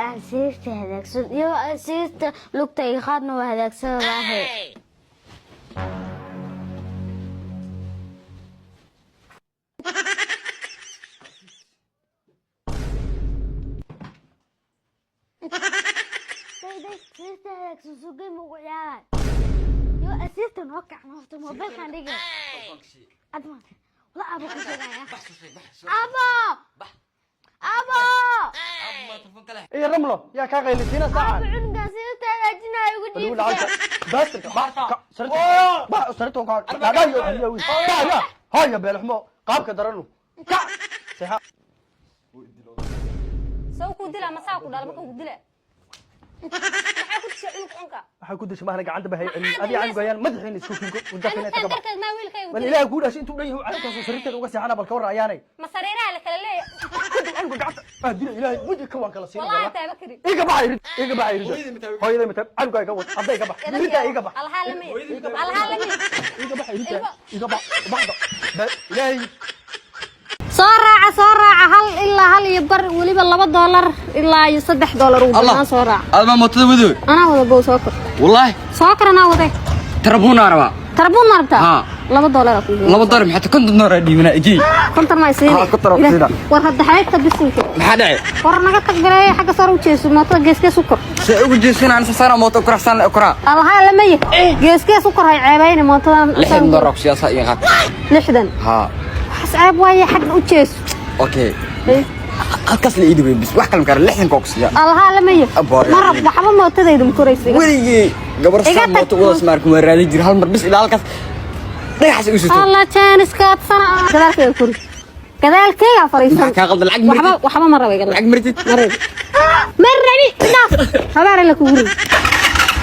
عسيرتي هذاك يو عسيرت لقطة خادنا وهذاك سراهي عسيرت هذاك سوسوقي مقعد يو عسيرت نوقع نوقت موبايل كان دقيقة أدمان لا أبو كشري أبو ما تفك له ايه رمله يا كاغا اللي فينا ساعه عن قصيرت هذاك يقول ولا عايز بس سرتو يا هاي يا بالحمو قابك درنو سيها سو كودلا ما ساكو دال ما كودلا maxaa ku tishay cunug cunka waxa ku dishay mahna gacanta bahay adi aan goyaan madaxiin isku kinko wadafina taga dadka ma wiilkaygu bal ilaahay ku dhashay intuu dhan yahay calanka soo sariirteeda uga seexana bal ka war ayaanay ma sariiraha la kala leeyahay anigu gacanta adina ilaahay wadi ka waan kala siin wallahi taaba kari iga baxay hooyada mata calanka iga wad aday iga bax ilaahay iga bax alhaalami iga bax baxdo ilaahay soo raaca hal ilaa hal iyo bar waliba $2 ilaa iyo $3 ugu baan soo raaca adma mootada wado ana wada bow soo kor wallahi soo kor ana wada tarabuuna araba rabta $2 ku $2 maxaa ka doonaa raadiyuna igi kontar ma isiin war hadda xaydka bisinka maxaa dhacay war naga taggalay xagga soo u jeeso mootada geeska sukar si ugu jeesan aan saara mooto kurxsan ukra alhaa lama yih geeska sukar hay ceebayna mootada $6 siyaasa iyo qad 60 ha حساب واي حق وجيس اوكي halkaas la iidibay bis wax kale kar 60 koksiya alha lama yih mar waxba mootadaydu kuraysiga weligii gabar saan mooto wada smarku waraadi jir hal mar bis ilaa halkaas dhagax isu soo Allah janiskaad sana gadaalkayga kuri gadaalkayga fariisan ka qaldan lacag waxba ma rabay lacag martid marrabi daaf habaar la kuuri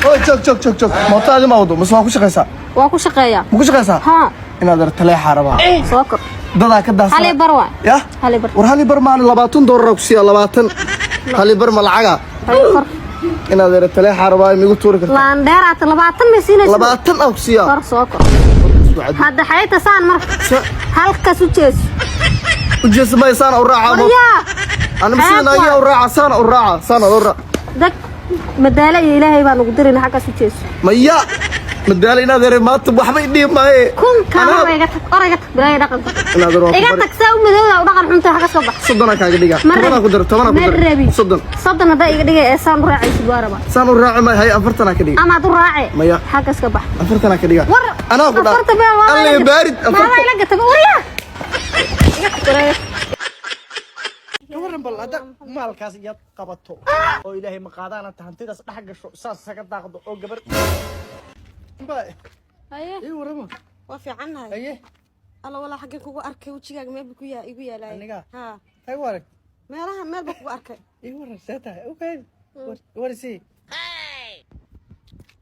oo joog mootada ma wado ma ku shaqeysaa waa ku shaqeeyaa ma ku shaqeysaa ha inaad artay xaraba soo kor dada ka daas hali barwa ya hali bar war hali bar maan $20 ku siya 20 hali bar ma lacaga inaad artay xaraba migu tuuri kartaa laan dheeraat 20 ma siinayso 20 ku siya kor soo kor hadda xayta saan mar halkaas u jees ma saan u raaca ana misina u raaca saan u raaca dag madaala ilaahay baan ugu dirin halkaas u jees maya madaala inaad yare maanta waxba idhiib maaye kun kaana iga tag bilaay dhaqan iga tag saa u madowda u dhaqan xunta halkaas ka bax 30 kaaga dhiga 10 ku dar 10 ku dar 30 hada iga dhigay ee saan u raacay waaraba saan u raaci ma hay 40 ka dhiga ama du raaci maya halkaas ka bax 40 ka dhiga ana ku dhaa alla baarid 40 ila gatay wariya waran bal hada maalkaas iyad qabato oo ilaahay ma qaadana tahantidaas dhax gasho saas saga daaqdo oo gabar ايه ورمى وافي عنها ايه الله والله حقك كوغو اركي وجهك ما بكو يا ايغو يالاي انيغا ها هاي ورك مالها مال بكو اركي ايه ورك ساتا اوكي ورسي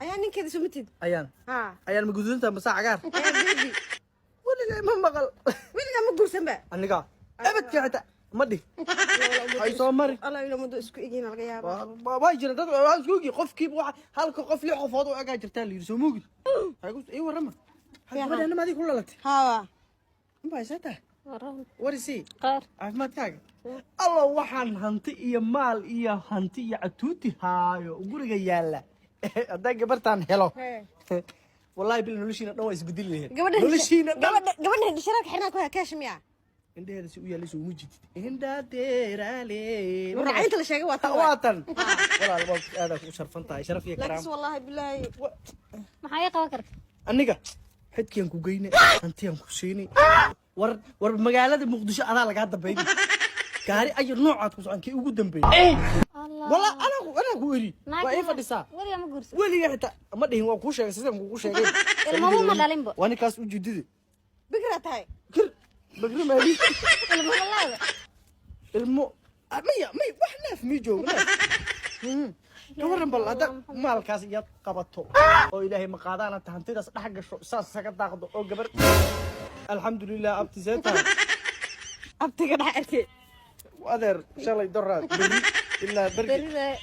ايان نينكيد سمتيد ايان ها ايان مغودنتا مسا عقار ولا ما مقل ويلغا ما غورسن با انيغا ابد كاتا مدي هاي سو ماري الله يلا مدو اسكو ايجين laga yaabo waa jira dad waa iskuugi qofkiiba waxa halka qof lix qofood oo aga jirtaan liir soo moogid haygu ay warama hadana maadi ku lalatay ha ma haysataa waran warisi qaar caafimaadkaaga allah waxaan hanti iyo maal iyo hanti iyo atuuti haayo guriga yaala hadaa gabartaan helo wallahi bil noloshiina dhan waa isbedel leeyahay noloshiina gabadha sharaak xirna ku kaashmiya indheeda si u yaala soo mujid inda deerale warayinta la sheegay waa walaal waa aad ku sharfantahay sharaf iyo karaam laakiin wallahi billahi maxay qaban kartaa aniga xidkiyan ku geynay antiyan ku siinay war magaalada muqdisho adaa laga dambeeyay gaari ay noocaad ku soconkii ugu dambeeyay wala ana ku eri waa ay fadhisaa waliga ma guursan waliga xitaa ma dhihin waa ku sheegay sidaan ku sheegay ilmo ma dhalinba wani kaas u jidid bigra tahay بقري مالي المغلاوة المو مي وحنا في ميجو كورن بل هذا مالكاس يد قبطو او الهي ما قادانا تهنتيداس دخ غشو ساس سغا داقدو او غبر الحمد لله ابتي زيتا ابتي قد اركي وادر شلي دراد الا بري